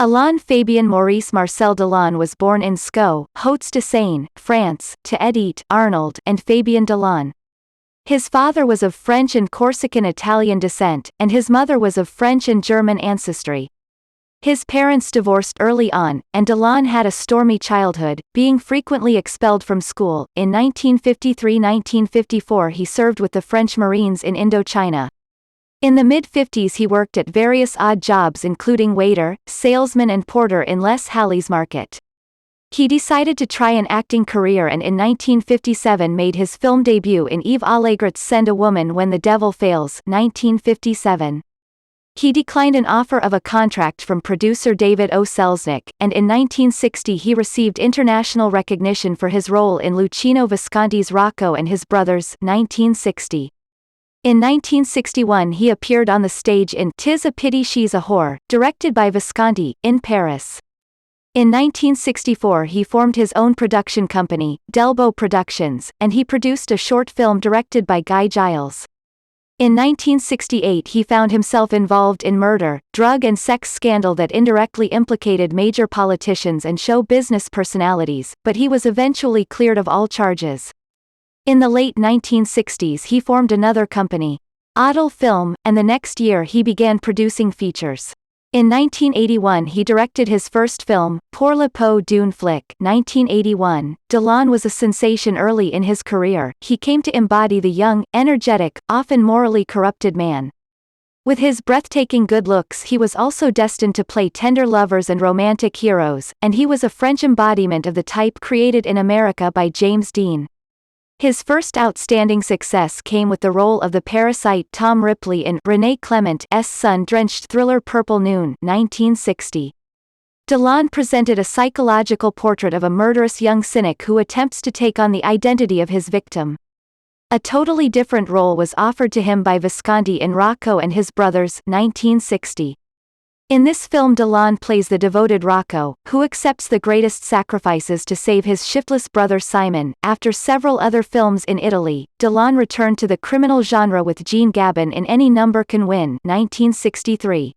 Alain Fabien Maurice Marcel Delon was born in Sceaux, Hauts-de-Seine, France, to Edith Arnold and Fabien Delon. His father was of French and Corsican-Italian descent, and his mother was of French and German ancestry. His parents divorced early on, and Delon had a stormy childhood, being frequently expelled from school. In 1953–1954 he served with the French Marines in Indochina. In the mid-50s he worked at various odd jobs including waiter, salesman and porter in Les Halles Market. He decided to try an acting career and in 1957 made his film debut in Yves Allégret's Send a Woman When the Devil Fails 1957. He declined an offer of a contract from producer David O. Selznick, and in 1960 he received international recognition for his role in Luchino Visconti's Rocco and His Brothers 1960. In 1961 he appeared on the stage in 'Tis a Pity She's a Whore, directed by Visconti, in Paris. In 1964 he formed his own production company, Delbo Productions, and he produced a short film directed by Guy Giles. In 1968 he found himself involved in murder, drug and sex scandal that indirectly implicated major politicians and show business personalities, but he was eventually cleared of all charges. In the late 1960s he formed another company, Odell Film, and the next year he began producing features. In 1981 he directed his first film, Pour le pot d'une flic 1981. Delon was a sensation early in his career. He came to embody the young, energetic, often morally corrupted man. With his breathtaking good looks he was also destined to play tender lovers and romantic heroes, and he was a French embodiment of the type created in America by James Dean. His first outstanding success came with the role of the parasite Tom Ripley in René Clement's sun-drenched thriller Purple Noon 1960. Delon presented a psychological portrait of a murderous young cynic who attempts to take on the identity of his victim. A totally different role was offered to him by Visconti in Rocco and His Brothers 1960. In this film Delon plays the devoted Rocco, who accepts the greatest sacrifices to save his shiftless brother Simon. After several other films in Italy, Delon returned to the criminal genre with Jean Gabin in Any Number Can Win 1963.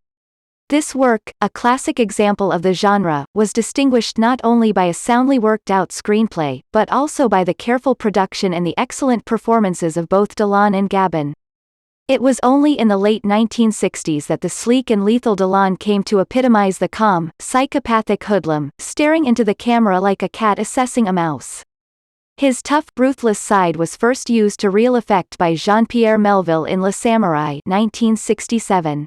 This work, a classic example of the genre, was distinguished not only by a soundly worked-out screenplay, but also by the careful production and the excellent performances of both Delon and Gabin. It was only in the late 1960s that the sleek and lethal Delon came to epitomize the calm, psychopathic hoodlum, staring into the camera like a cat assessing a mouse. His tough, ruthless side was first used to real effect by Jean-Pierre Melville in Le Samouraï 1967.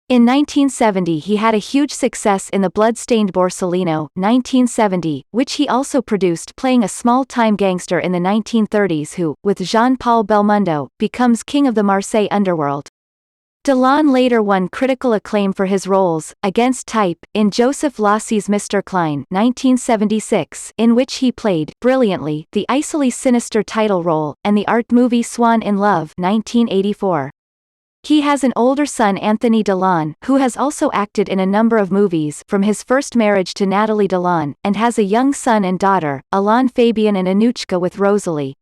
In 1970 he had a huge success in The Blood-Stained Borsellino 1970, which he also produced, playing a small-time gangster in the 1930s who, with Jean-Paul Belmondo, becomes king of the Marseille underworld. Delon later won critical acclaim for his roles, against type, in Joseph Lossi's Mr. Klein 1976, in which he played, brilliantly, the icily sinister title role, and the art movie Swan in Love 1984. He has an older son Anthony Delon, who has also acted in a number of movies from his first marriage to Nathalie Delon, and has a young son and daughter, Alain Fabien and Anuchka with Rosalie.